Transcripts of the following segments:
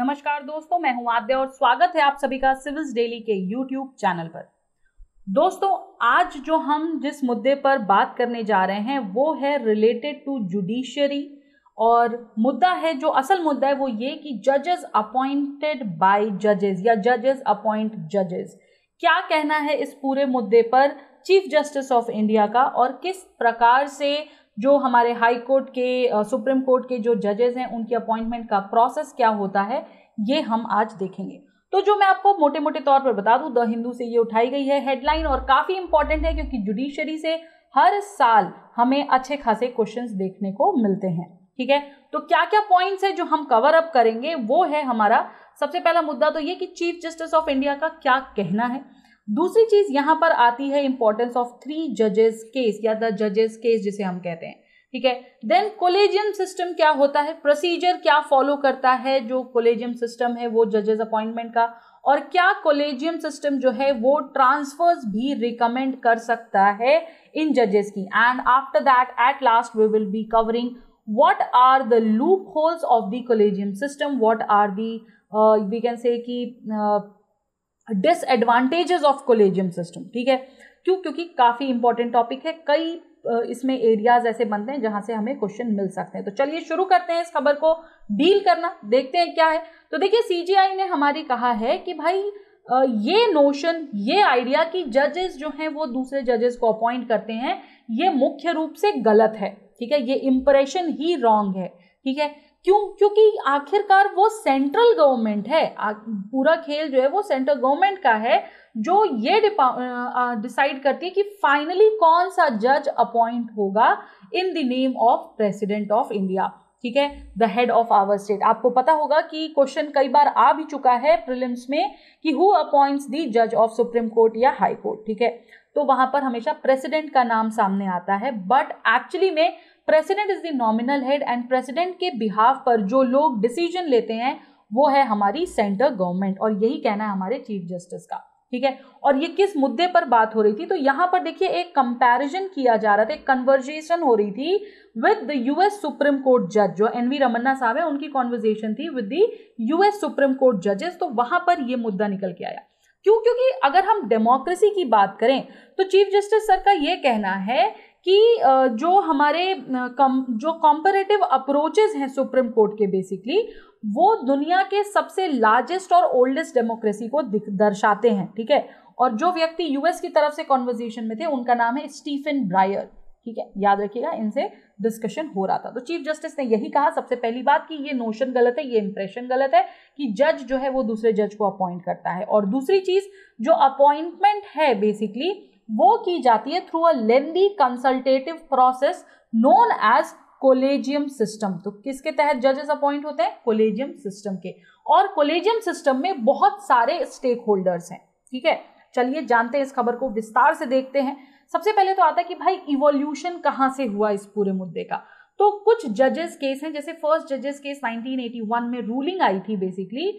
नमस्कार दोस्तों, मैं हूं आद्या और स्वागत है आप सभी का सिविल्स डेली के यूट्यूब चैनल पर। दोस्तों, आज जो हम जिस मुद्दे पर बात करने जा रहे हैं वो है रिलेटेड टू जुडिशियरी। और मुद्दा है, जो असल मुद्दा है वो ये कि जजेस अपॉइंटेड बाय जजेस या जजेस अपॉइंट जजेस। क्या कहना है इस पूरे मुद्दे पर चीफ जस्टिस ऑफ इंडिया का, और किस प्रकार से जो हमारे हाई कोर्ट के सुप्रीम कोर्ट के जो जजेस हैं उनकी अपॉइंटमेंट का प्रोसेस क्या होता है, ये हम आज देखेंगे। तो जो मैं आपको मोटे मोटे तौर पर बता दूं, द हिंदू से ये उठाई गई है हेडलाइन और काफी इंपॉर्टेंट है क्योंकि जुडिशरी से हर साल हमें अच्छे खासे क्वेश्चंस देखने को मिलते हैं। ठीक है, तो क्या क्या पॉइंट्स है जो हम कवर अप करेंगे, वो है हमारा सबसे पहला मुद्दा तो ये कि चीफ जस्टिस ऑफ इंडिया का क्या कहना है। दूसरी चीज यहां पर आती है इंपॉर्टेंस ऑफ 3 जजेस केस या द जजेस केस जिसे हम कहते हैं। ठीक है, देन कोलेजियम सिस्टम क्या होता है, प्रोसीजर क्या फॉलो करता है जो कोलेजियम सिस्टम है वो जजेस अपॉइंटमेंट का, और क्या कोलेजियम सिस्टम जो है वो ट्रांसफर्स भी रिकमेंड कर सकता है इन जजेस की। And after that at last we will be covering what are the loopholes of the collegium system, what are the we can say कि disadvantages of collegium system। ठीक है, क्योंकि काफी इंपॉर्टेंट टॉपिक है, कई इसमें एरियाज ऐसे बनते हैं जहां से हमें क्वेश्चन मिल सकते हैं। तो चलिए शुरू करते हैं इस खबर को डील करना, देखते हैं क्या है। तो देखिए, सीजीआई ने हमारी कहा है कि भाई ये नोशन, ये आइडिया कि जजेस जो हैं वो दूसरे जजेस को अपॉइंट करते हैं, ये मुख्य रूप से गलत है। ठीक है, ये इंप्रेशन ही रॉन्ग है। ठीक है, क्योंकि आखिरकार वो सेंट्रल गवर्नमेंट है, पूरा खेल जो है वो सेंट्रल गवर्नमेंट का है, जो ये डिसाइड करती है कि फाइनली कौन सा जज अपॉइंट होगा in the name of president of India. ठीक है, the head of our state. आपको पता होगा कि क्वेश्चन कई बार आ भी चुका है प्रीलिम्स में कि हु अपॉइंट्स द जज ऑफ सुप्रीम कोर्ट या हाई कोर्ट। ठीक है, तो वहां पर हमेशा प्रेसिडेंट का नाम सामने आता है, बट एक्चुअली में president is the nominal head and president के बिहाफ पर जो लोग डिसीजन लेते हैं वो है हमारी सेंट्रल गवर्नमेंट, और यही कहना है हमारे चीफ जस्टिस का। ठीक है, और ये किस मुद्दे पर बात हो रही थी, तो यहां पर देखिए एक कंपैरिजन किया जा रहा था, एक कन्वर्जेशन हो रही थी with the US supreme court जज। जो एनवी रमन्ना साहब है उनकी कॉन्वर्जेशन थी with the US supreme court जजेस। तो वहां पर ये मुद्दा निकल के आया। क्योंकि अगर हम डेमोक्रेसी की बात करें तो चीफ जस्टिस सर का ये कहना है कि जो हमारे जो कॉम्पैरेटिव अप्रोचेस हैं सुप्रीम कोर्ट के, बेसिकली वो दुनिया के सबसे लार्जेस्ट और ओल्डेस्ट डेमोक्रेसी को दर्शाते हैं। ठीक है, और जो व्यक्ति यूएस की तरफ से कॉन्वर्सेशन में थे उनका नाम है स्टीफन ब्रायर। ठीक है, याद रखिएगा, इनसे डिस्कशन हो रहा था। तो चीफ जस्टिस ने यही कहा सबसे पहली बात कि ये नोशन गलत है, ये इंप्रेशन गलत है कि जज जो है वो दूसरे जज को अपॉइंट करता है। और दूसरी चीज, जो अपॉइंटमेंट है बेसिकली वो की जाती है through a lengthy consultative process known as collegium system. तो किसके तहत जजेस अपॉइंट होते हैं? कोलेजियम सिस्टम के। और कोलेजियम सिस्टम में बहुत सारे स्टेक होल्डर्स हैं। ठीक है, चलिए जानते हैं, इस खबर को विस्तार से देखते हैं। सबसे पहले तो आता है कि भाई इवोल्यूशन कहां से हुआ इस पूरे मुद्दे का। तो कुछ जजेस केस हैं, जैसे फर्स्ट जजेस केस 1981 में रूलिंग आई थी बेसिकली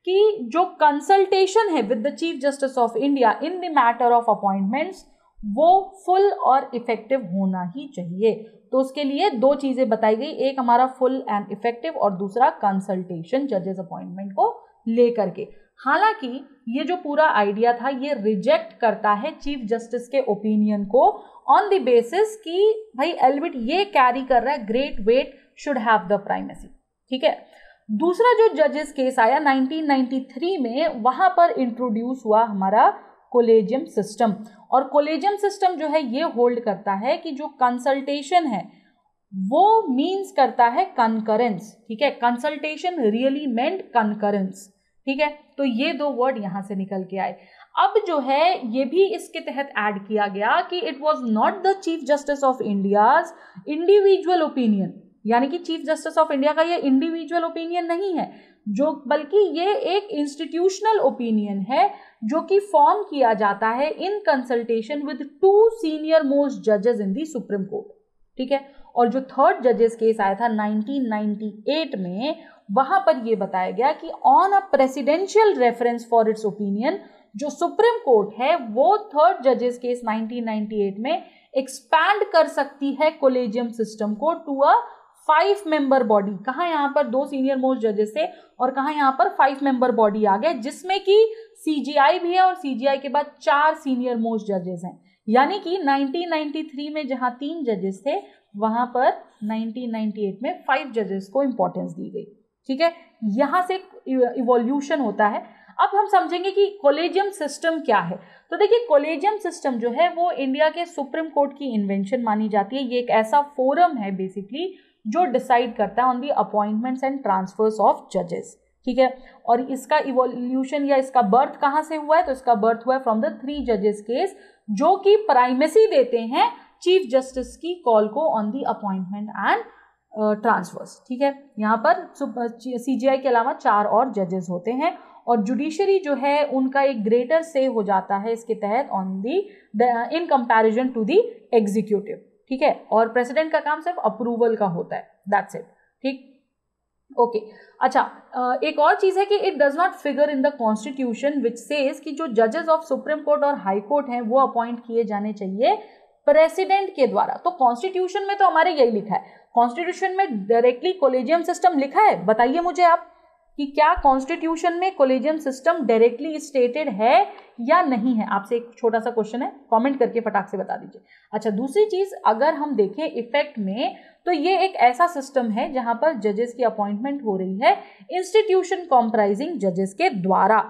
कि जो कंसल्टेशन है with the chief justice of India in the matter of appointments वो फुल और इफेक्टिव होना ही चाहिए। तो उसके लिए 2 चीजें बताई गई, एक हमारा फुल एंड इफेक्टिव और दूसरा कंसल्टेशन जजेस अपॉइंटमेंट को लेकर के। हालांकि ये जो पूरा आइडिया था ये रिजेक्ट करता है चीफ जस्टिस के ओपिनियन को ऑन द बेसिस कि भाई एल्बिट ये कैरी कर रहा है great weight should have the primacy. ठीक है, दूसरा जो जजेस केस आया 1993 में, वहां पर इंट्रोड्यूस हुआ हमारा कोलेजियम सिस्टम। और कोलेजियम सिस्टम जो है ये होल्ड करता है कि जो कंसल्टेशन है वो मीन्स करता है कंकरेंस। ठीक है, कंसल्टेशन रियली मेंट कंकरेंस। ठीक है, तो ये 2 वर्ड यहां से निकल के आए। अब जो है ये भी इसके तहत ऐड किया गया कि it was not the chief justice of India's individual opinion, यानी कि चीफ जस्टिस ऑफ इंडिया का ये इंडिविजुअल ओपिनियन नहीं है, जो बल्कि ये एक इंस्टीट्यूशनल ओपिनियन है जो कि फॉर्म किया जाता है in consultation with 2 senior most जजेस इन दी सुप्रीम कोर्ट। ठीक है, और जो थर्ड जजेस केस आया था 1998 में, वहां पर यह बताया गया कि on a presidential reference for its opinion, जो सुप्रीम कोर्ट है वो थर्ड जजेस केस 1998 में एक्सपैंड कर सकती है कोलेजियम सिस्टम को टू अ 5 मेंबर बॉडी, कहाँ यहाँ पर 2 सीनियर मोस्ट जजेस थे और कहाँ यहाँ पर 5 मेंबर बॉडी आ गए, जिसमें कि CGI भी है और CGI के बाद 4 सीनियर मोस्ट जजेस हैं। यानी कि 1993 में जहाँ 3 जजेस थे वहां पर 1998 में 5 जजेस को इंपॉर्टेंस दी गई। ठीक है, यहां से इवोल्यूशन होता है। अब हम समझेंगे कि कॉलेजियम सिस्टम क्या है। तो देखिए, कॉलेजियम सिस्टम जो है वो इंडिया के सुप्रीम कोर्ट की इन्वेंशन मानी जाती है। ये एक ऐसा फोरम है बेसिकली जो डिसाइड करता है on the appointments and transfers of जजेस। ठीक है, और इसका इवोल्यूशन या इसका बर्थ कहाँ से हुआ है, तो इसका बर्थ हुआ है फ्रॉम द 3 जजेस केस, जो कि प्राइमेसी देते हैं चीफ जस्टिस की कॉल को on the appointment and transverse. ठीक है, यहाँ पर CGI के अलावा 4 और जजेस होते हैं और जुडिशरी जो है उनका एक ग्रेटर से हो जाता है इसके तहत on the in comparison to the executive. ठीक है, और प्रेसिडेंट का काम सिर्फ अप्रूवल का होता है, दैट्स इट। ठीक, ओके अच्छा, एक और चीज है कि it does not figure in the constitution which says कि जो जजेस ऑफ सुप्रीम कोर्ट और हाई कोर्ट हैं वो अपॉइंट किए जाने चाहिए प्रेसिडेंट के द्वारा। तो कॉन्स्टिट्यूशन में तो हमारे यही लिखा है, कॉन्स्टिट्यूशन में डायरेक्टली कॉलेजियम सिस्टम लिखा है। बताइए मुझे आप कि क्या कॉन्स्टिट्यूशन में कॉलेजियम सिस्टम डायरेक्टली स्टेटेड है या नहीं है। आपसे एक छोटा सा क्वेश्चन है, कमेंट करके फटाक से बता दीजिए। अच्छा, दूसरी चीज अगर हम देखें इफेक्ट में, तो ये एक ऐसा सिस्टम है जहां पर जजेस की अपॉइंटमेंट हो रही है इंस्टीट्यूशन कॉम्प्राइजिंग जजेस के द्वारा।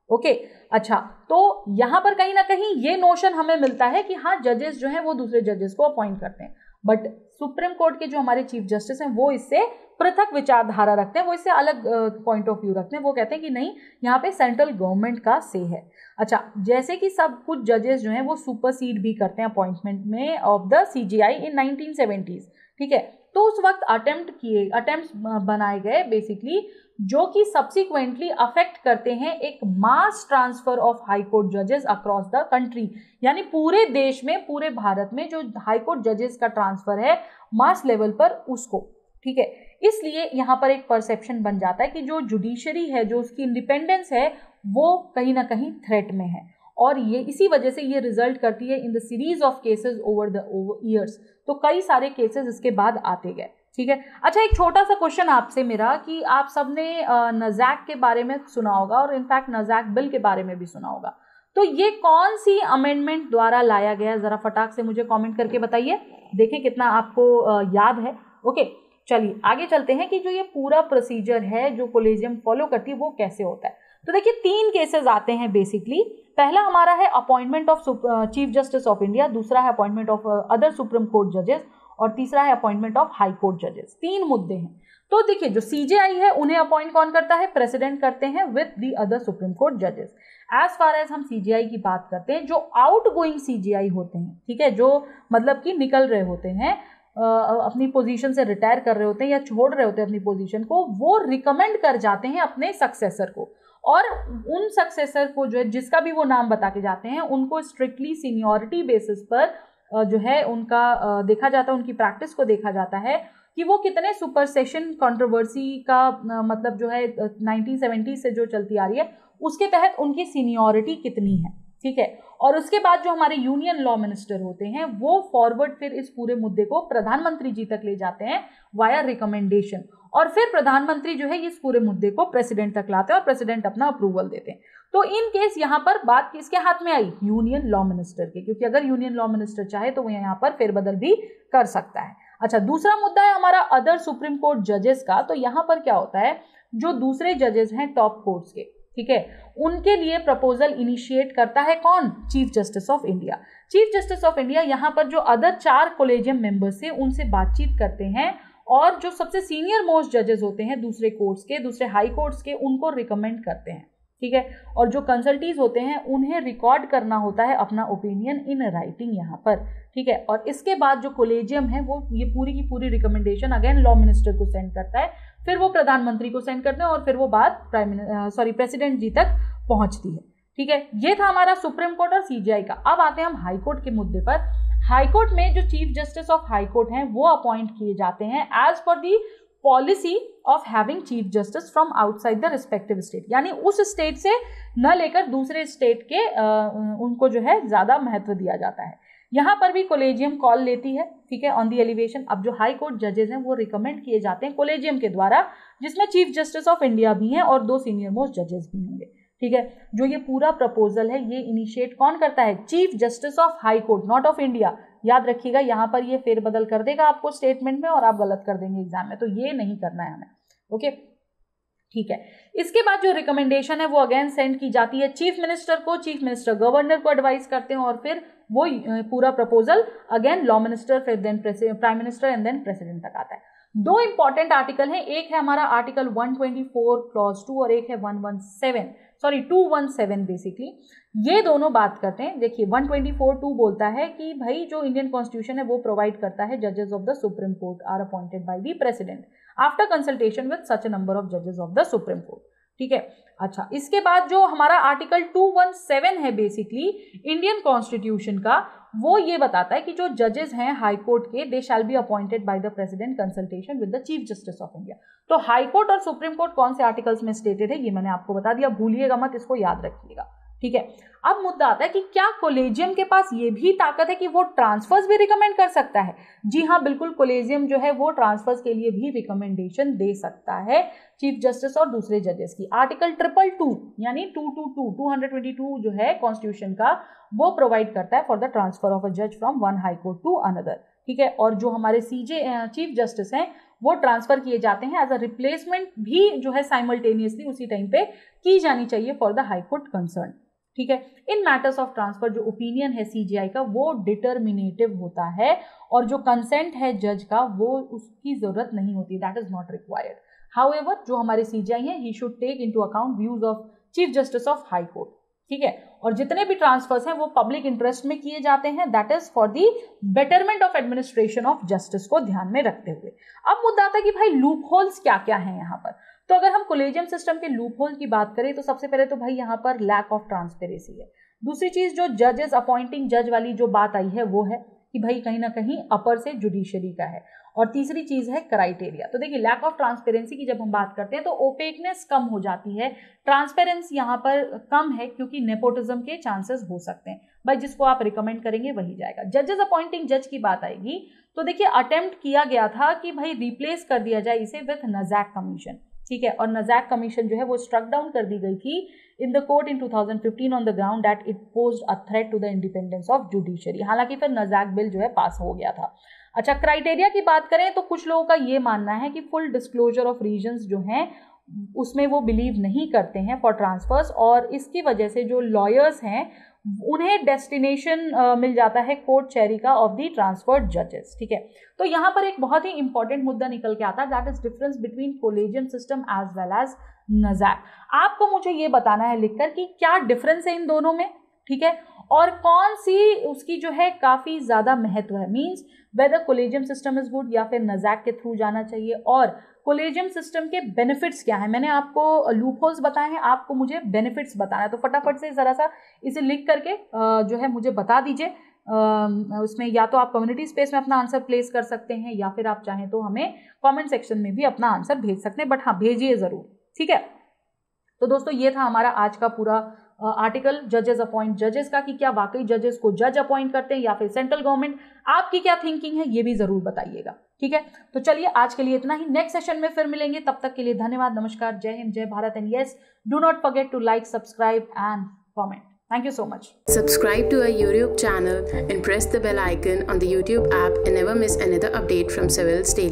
ओके अच्छा, तो यहां पर कहीं ना कहीं ये नोशन हमें मिलता है कि हाँ, जजेस जो हैं वो दूसरे जजेस को अपॉइंट करते हैं, बट सुप्रीम कोर्ट के जो हमारे चीफ जस्टिस हैं वो इससे पृथक विचारधारा रखते हैं, वो इससे अलग पॉइंट ऑफ व्यू रखते हैं। वो कहते हैं कि नहीं, यहाँ पे सेंट्रल गवर्नमेंट का से है। अच्छा, जैसे कि सब कुछ जजेस जो हैं वो सुपरसीड भी करते हैं अपॉइंटमेंट में of the CGI in 1970s। ठीक है, तो उस वक्त अटेम्प्ट बनाए गए बेसिकली, जो कि सब्सिक्वेंटली अफेक्ट करते हैं एक mass transfer of high court जजेस अक्रॉस द कंट्री। यानी पूरे देश में, पूरे भारत में जो हाई कोर्ट जजेस का ट्रांसफर है मास लेवल पर उसको। ठीक है, इसलिए यहाँ पर एक परसेप्शन बन जाता है कि जो जुडिशरी है, जो उसकी इंडिपेंडेंस है, वो कहीं ना कहीं थ्रेट में है, और ये इसी वजह से ये रिजल्ट करती है in the series of cases over years. तो कई सारे केसेस इसके बाद आते गए। ठीक है, अच्छा, एक छोटा सा क्वेश्चन आपसे मेरा कि आप सबने नज़ैक के बारे में सुना होगा और इनफैक्ट नज़ैक बिल के बारे में भी सुना होगा। तो ये कौन सी अमेंडमेंट द्वारा लाया गया, जरा फटाक से मुझे कमेंट करके बताइए, देखें कितना आपको याद है। ओके, चलिए आगे चलते हैं कि जो ये पूरा प्रोसीजर है जो कॉलेजियम फॉलो करती है वो कैसे होता है। तो देखिए, 3 केसेस आते हैं बेसिकली। पहला हमारा है appointment of chief justice of India, दूसरा है appointment of other supreme court जजेस, और तीसरा है अपॉइंटमेंट ऑफ हाई कोर्ट जजेस। 3 मुद्दे हैं। तो देखिए, जो CGI है उन्हें अपॉइंट कौन करता है, प्रेसिडेंट करते हैं with the other supreme court जजेस। एज फार एज हम CGI की बात करते हैं, जो आउट गोइंग CGI होते हैं, ठीक है, जो मतलब कि निकल रहे होते हैं, अपनी पोजीशन से रिटायर कर रहे होते हैं या छोड़ रहे होते हैं अपनी पोजीशन को, वो रिकमेंड कर जाते हैं अपने सक्सेसर को, और उन सक्सेसर को जो है जिसका भी वो नाम बता के जाते हैं, उनको स्ट्रिक्टली सीनियरिटी बेसिस पर जो है उनका देखा जाता है, उनकी प्रैक्टिस को देखा जाता है कि वो कितने सुपरसेशन कंट्रोवर्सी का मतलब जो है 1970 से जो चलती आ रही है उसके तहत उनकी सीनियरिटी कितनी है। ठीक है, और उसके बाद जो हमारे यूनियन लॉ मिनिस्टर होते हैं वो फॉरवर्ड फिर इस पूरे मुद्दे को प्रधानमंत्री जी तक ले जाते हैं वाया रिकमेंडेशन, और फिर प्रधानमंत्री जो है इस पूरे मुद्दे को प्रेसिडेंट तक लाते हैं और प्रेसिडेंट अपना अप्रूवल देते हैं। तो इन केस यहाँ पर बात किसके हाथ में आई, यूनियन लॉ मिनिस्टर के, क्योंकि अगर यूनियन लॉ मिनिस्टर चाहे तो वो यहाँ पर फेरबदल भी कर सकता है। अच्छा, दूसरा मुद्दा है हमारा अदर सुप्रीम कोर्ट जजेस का। तो यहाँ पर क्या होता है, जो दूसरे जजेस हैं टॉप कोर्ट्स के, ठीक है, उनके लिए प्रपोजल इनिशिएट करता है कौन, chief justice of India. Chief justice of India यहाँ पर जो अदर 4 कॉलेजियम मेंबर्स हैं उनसे बातचीत करते हैं, और जो सबसे सीनियर मोस्ट जजेस होते हैं दूसरे कोर्ट्स के, दूसरे हाई कोर्ट्स के, उनको रिकमेंड करते हैं। ठीक है, और जो कंसल्टीज होते हैं उन्हें रिकॉर्ड करना होता है अपना ओपिनियन इन राइटिंग यहाँ पर। ठीक है, और इसके बाद जो कॉलेजियम है वो ये पूरी की पूरी रिकमेंडेशन अगेन लॉ मिनिस्टर को सेंड करता है, फिर वो प्रधानमंत्री को सेंड करते हैं, और फिर वो बात प्रेसिडेंट जी तक पहुंचती है। ठीक है, ये था हमारा सुप्रीम कोर्ट और CGI का। अब आते हैं हम हाई कोर्ट के मुद्दे पर। हाई कोर्ट में जो chief justice of high court हैं वो अपॉइंट किए जाते हैं as per the policy of having chief justice from outside the respective state, यानी उस स्टेट से न लेकर दूसरे स्टेट के उनको जो है ज्यादा महत्व दिया जाता है। यहाँ पर भी कोलेजियम कॉल लेती है, ठीक है, ऑन दी एलिवेशन। अब जो हाई कोर्ट जजेस हैं वो रिकमेंड किए जाते हैं कोलेजियम के द्वारा, जिसमें चीफ जस्टिस ऑफ इंडिया भी हैं और 2 सीनियर मोस्ट जजेस भी होंगे, ठीक है। जो ये पूरा प्रपोजल है ये इनिशिएट कौन करता है? Chief justice of high court, not of India. याद रखिएगा, यहाँ पर ये फेरबदल कर देगा आपको स्टेटमेंट में और आप गलत कर देंगे एग्जाम में, तो ये नहीं करना है हमें, ओके, ठीक है। इसके बाद जो रिकमेंडेशन है वो अगेन सेंड की जाती है चीफ मिनिस्टर को, चीफ मिनिस्टर गवर्नर को एडवाइस करते हैं और फिर वो पूरा प्रपोजल अगेन लॉ मिनिस्टर, फिर then prime minister and then president तक आता है। 2 इंपॉर्टेंट आर्टिकल हैं, एक है हमारा आर्टिकल 124 क्लॉज 2 और एक है 217 बेसिकली। ये दोनों बात करते हैं। देखिए 124(2) बोलता है कि भाई जो इंडियन कॉन्स्टिट्यूशन है वो प्रोवाइड करता है जजेस of the supreme court are appointed by the president after consultation with such a number of जजेस ऑफ द सुप्रीम कोर्ट, ठीक है। अच्छा, इसके बाद जो हमारा आर्टिकल 217 है बेसिकली इंडियन कॉन्स्टिट्यूशन का, वो ये बताता है कि जो जजेस हैं हाई कोर्ट के, they shall be appointed by the president consultation with the chief justice of India. तो हाई कोर्ट और सुप्रीम कोर्ट कौन से आर्टिकल्स में स्टेटेड है ये मैंने आपको बता दिया, भूलिएगा मत, इसको याद रखिएगा, ठीक है। अब मुद्दा आता है कि क्या कोलेजियम के पास ये भी ताकत है कि वो ट्रांसफर्स भी रिकमेंड कर सकता है? जी हाँ, बिल्कुल, कोलेजियम जो है वो ट्रांसफर्स के लिए भी रिकमेंडेशन दे सकता है चीफ जस्टिस और दूसरे जजेस की। आर्टिकल 222 यानी 222 जो है कॉन्स्टिट्यूशन का, वो प्रोवाइड करता है for the transfer of a जज from one high court to another, ठीक है। और जो हमारे चीफ जस्टिस हैं वो ट्रांसफर किए जाते हैं एज अ रिप्लेसमेंट भी जो है साइमल्टेनियसली उसी टाइम पे की जानी चाहिए for the high court concern, ठीक है। इन मैटर्स ऑफ ट्रांसफर जो ओपिनियन है सीजीआई का वो डिटर्मिनेटिव होता है और जो कंसेंट है जज का वो उसकी जरूरत नहीं होती, that is not required. However जो हमारे सीजीआई है he should take into account views of chief justice of high court, ठीक है। और जितने भी ट्रांसफर्स हैं वो पब्लिक इंटरेस्ट में किए जाते हैं, that is for the betterment of administration of justice को ध्यान में रखते हुए। अब मुद्दा आता है कि भाई लूप होल्स क्या क्या हैं यहाँ पर। तो अगर हम कोलेजियम सिस्टम के लूप होल की बात करें तो सबसे पहले तो भाई यहाँ पर लैक ऑफ ट्रांसपेरेंसी है। दूसरी चीज जो जजेस अपॉइंटिंग जज वाली जो बात आई है वो है कि भाई कहीं ना कहीं अपर से जुडिशरी का है। और तीसरी चीज है क्राइटेरिया। तो देखिए लैक ऑफ ट्रांसपेरेंसी की जब हम बात करते हैं तो ओपेकनेस कम हो जाती है, ट्रांसपेरेंसी यहाँ पर कम है क्योंकि नेपोटिज्म के चांसेस हो सकते हैं। भाई जिसको आप रिकमेंड करेंगे वही जाएगा। जजेस अपॉइंटिंग जज की बात आएगी तो देखिए अटेम्प्ट किया गया था कि भाई रिप्लेस कर दिया जाए इसे विथ नजैक कमीशन, ठीक है। और नजैक कमीशन जो है वो स्ट्रक डाउन कर दी गई थी in the court in 2015 on the ground that it posed a threat to the independence of judiciary. हालांकि फिर नजैक बिल जो है पास हो गया था। अच्छा, क्राइटेरिया की बात करें तो कुछ लोगों का ये मानना है कि फुल डिस्क्लोजर ऑफ रीजन्स जो हैं उसमें वो बिलीव नहीं करते हैं फॉर ट्रांसफर्स, और इसकी वजह से जो लॉयर्स हैं उन्हें डेस्टिनेशन मिल जाता है कोर्ट चेरी का ऑफ दी ट्रांसफर्ड जजेस, ठीक है। तो यहाँ पर एक बहुत ही इंपॉर्टेंट मुद्दा निकल के आता है, that is difference between collegium system as well as NJAC. आपको मुझे ये बताना है लिखकर कि क्या डिफरेंस है इन दोनों में, ठीक है, और कौन सी उसकी जो है काफ़ी ज़्यादा महत्व है। Means whether collegium system is good या फिर नजैक के थ्रू जाना चाहिए, और कोलेजियम सिस्टम के बेनिफिट्स क्या हैं। मैंने आपको लूप होल्स बताए हैं, आपको मुझे बेनिफिट्स बताना है, तो फटाफट से ज़रा सा इसे लिख करके जो है मुझे बता दीजिए। उसमें या तो आप कम्युनिटी स्पेस में अपना आंसर प्लेस कर सकते हैं या फिर आप चाहें तो हमें कमेंट सेक्शन में भी अपना आंसर भेज सकते हैं, बट हाँ भेजिए ज़रूर, ठीक है। तो दोस्तों ये था हमारा आज का पूरा आर्टिकल जजेस अपॉइंट जजेस का, कि क्या वाकई जजेस को जज अपॉइंट करते हैं या फिर सेंट्रल गवर्नमेंट। आपकी क्या थिंकिंग है ये भी जरूर बताइएगा, ठीक है। तो चलिए आज के लिए इतना ही, नेक्स्ट सेशन में फिर मिलेंगे, तब तक के लिए धन्यवाद, नमस्कार, जय हिंद, जय भारत, and yes do not forget to like, subscribe and comment. Thank you so much. Subscribe to our YouTube channel and press the bell icon on the YouTube app and never miss another update from Civil's Daily.